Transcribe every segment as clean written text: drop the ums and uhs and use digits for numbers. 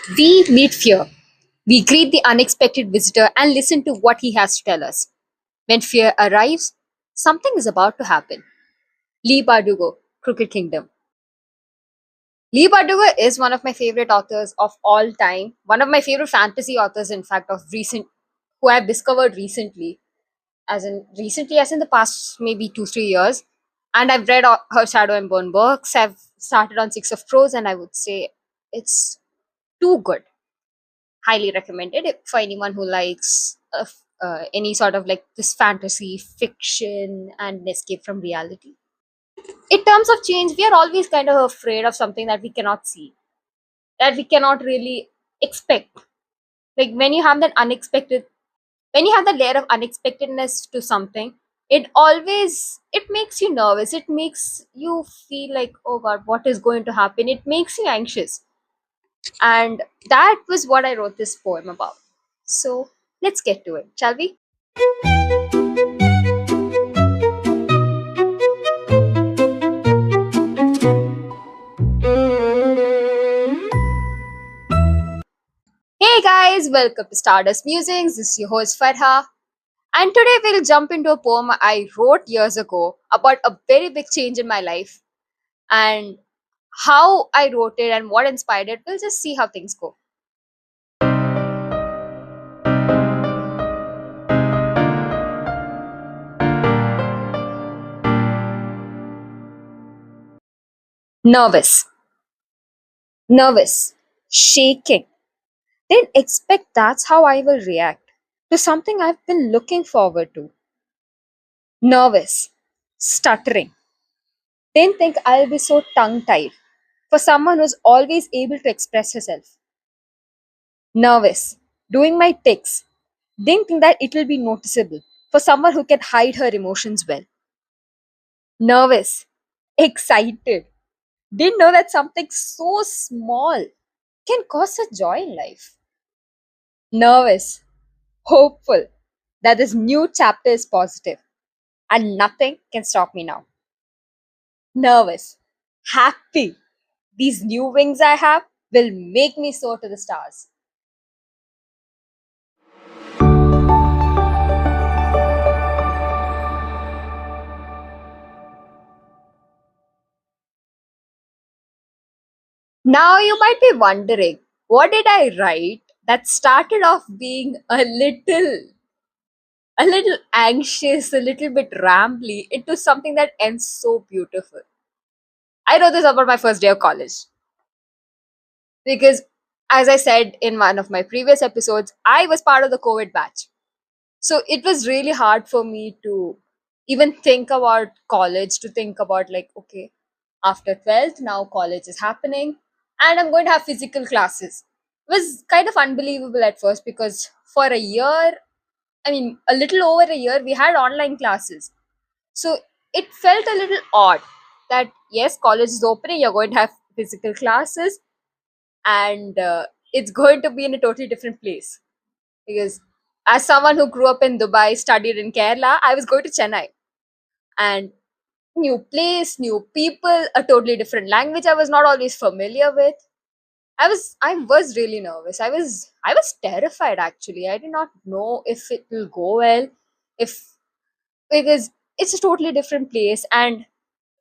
We meet fear. We greet the unexpected visitor and listen to what he has to tell us. When fear arrives, something is about to happen. Lee Bardugo, Crooked Kingdom. Lee Bardugo is one of my favorite authors of all time. One of my favorite fantasy authors, in fact, of recent, who I've discovered recently, as in the past maybe 2 3 years. And I've read all her Shadow and Bone books. I've started on Six of Crows, and I would say it's too good. Highly recommended for anyone who likes any sort of like this fantasy fiction and an escape from reality. In terms of change, we are always kind of afraid of something that we cannot see, that we cannot really expect. Like when you have the layer of unexpectedness to something, it makes you nervous. It makes you feel like, oh god, what is going to happen? It makes you anxious. And that was what I wrote this poem about. So let's get to it, shall we? Hey guys, welcome to Stardust Musings. This is your host Farha. And today we'll jump into a poem I wrote years ago about a very big change in my life. And how I wrote it and what inspired it, we'll just see how things go. Nervous. Nervous. Shaking. Didn't expect that's how I will react to something I've been looking forward to. Nervous. Stuttering. Didn't think I'll be so tongue tied for someone who's always able to express herself. Nervous. Doing my tics. Didn't think that it'll be noticeable for someone who can hide her emotions well. Nervous. Excited. Didn't know that something so small can cause such joy in life. Nervous. Hopeful that this new chapter is positive and nothing can stop me now. Nervous. Happy. These new wings I have will make me soar to the stars. Now you might be wondering, what did I write that started off being a little anxious, a little bit rambly, into something that ends so beautiful? I wrote this about my first day of college because, as I said in one of my previous episodes, I was part of the COVID batch. So it was really hard for me to even think about college, to think about, like, okay, after 12th, now college is happening and I'm going to have physical classes. It was kind of unbelievable at first because for a year, I mean, a little over a year, we had online classes. So it felt a little odd that, yes, college is opening, you're going to have physical classes, and it's going to be in a totally different place. Because as someone who grew up in Dubai, studied in Kerala, I was going to Chennai. And new place, new people, a totally different language I was not always familiar with. I was really nervous. I was terrified actually. I did not know if it will go well, if because it's a totally different place, and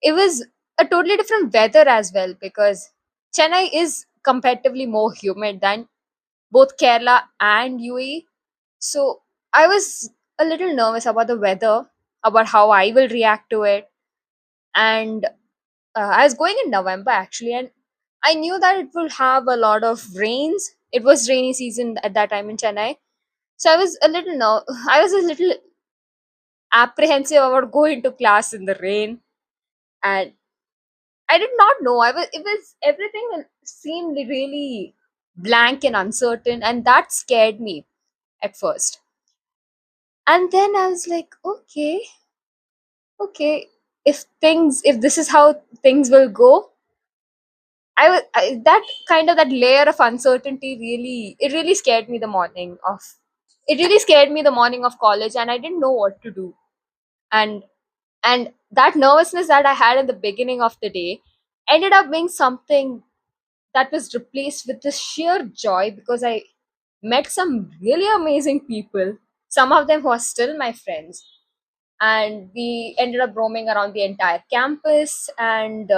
it was a totally different weather as well, because Chennai is comparatively more humid than both Kerala and UAE. So I was a little nervous about the weather, about how I will react to it. And I was going in November actually, and I knew that it will have a lot of rains. It was rainy season at that time in Chennai. So I was a little apprehensive about going to class in the rain, and I did not know. It was everything seemed really blank and uncertain, and that scared me at first. And then I was like, okay, if this is how things will go, that kind of that layer of uncertainty really scared me the morning of college, and I didn't know what to do. And that nervousness that I had in the beginning of the day ended up being something that was replaced with this sheer joy because I met some really amazing people, some of them who are still my friends. And we ended up roaming around the entire campus, and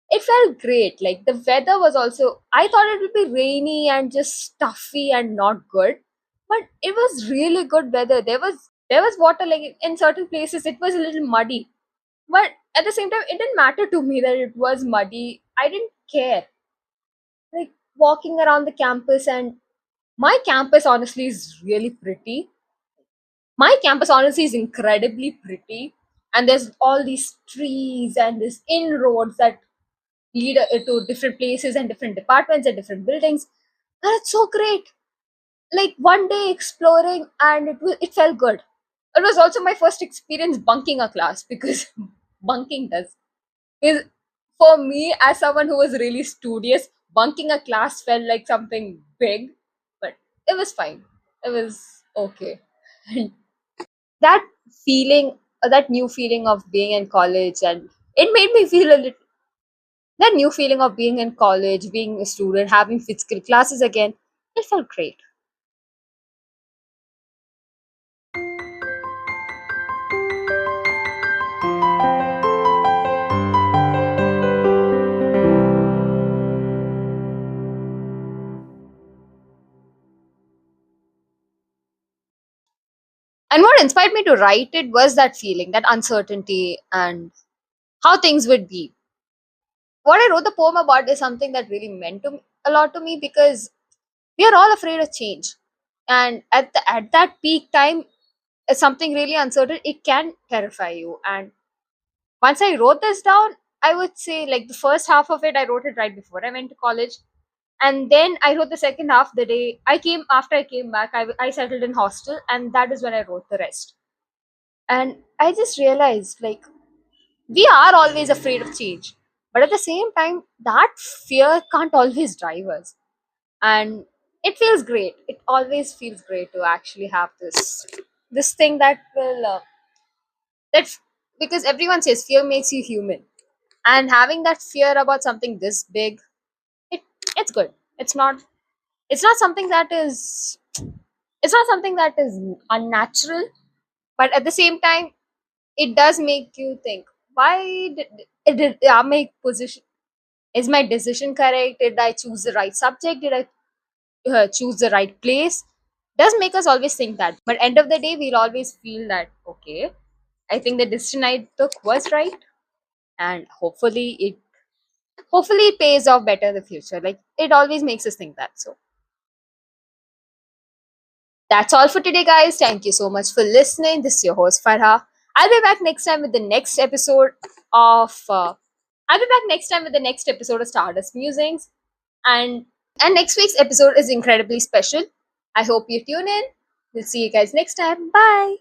it felt great. Like the weather was also, I thought it would be rainy and just stuffy and not good, but it was really good weather. There was water, like in certain places it was a little muddy, but at the same time it didn't matter to me that it was muddy. I didn't care. Like walking around the campus, and my campus honestly is really pretty. My campus honestly is incredibly pretty, and there's all these trees and these inroads that lead to different places and different departments and different buildings, and it's so great. Like one day exploring, and it felt good. It was also my first experience bunking a class because bunking does is for me, as someone who was really studious, bunking a class felt like something big, but it was fine. It was okay. That feeling, that new feeling of being in college, and it made me feel a little, that new feeling of being in college, being a student, having physical classes again, it felt great. And what inspired me to write it was that feeling, that uncertainty, and how things would be. What I wrote the poem about is something that really meant a lot to me, because we are all afraid of change. And at that peak time, something really uncertain, it can terrify you. And once I wrote this down, I would say like the first half of it, I wrote it right before I went to college. And then I wrote the second half the day after I came back. I settled in hostel, and that is when I wrote the rest. And I just realized, like, we are always afraid of change, but at the same time, that fear can't always drive us. And it feels great. It always feels great to actually have this thing that will that because everyone says fear makes you human, and having that fear about something this big, it it's good. It's not something that is it's not something that is unnatural, but at the same time it does make you think, why did are my position is my decision correct? Did I choose the right subject? Did I choose the right place? Does make us always think that, but end of the day we'll always feel that, okay, I think the decision I took was right, and hopefully it pays off better in the future. Like it always makes us think that. So that's all for today, guys. Thank you so much for listening. This is your host Farha. I'll be back next time with the next episode of. I'll be back next time with the next episode of Stardust Musings, and next week's episode is incredibly special. I hope you tune in. We'll see you guys next time. Bye.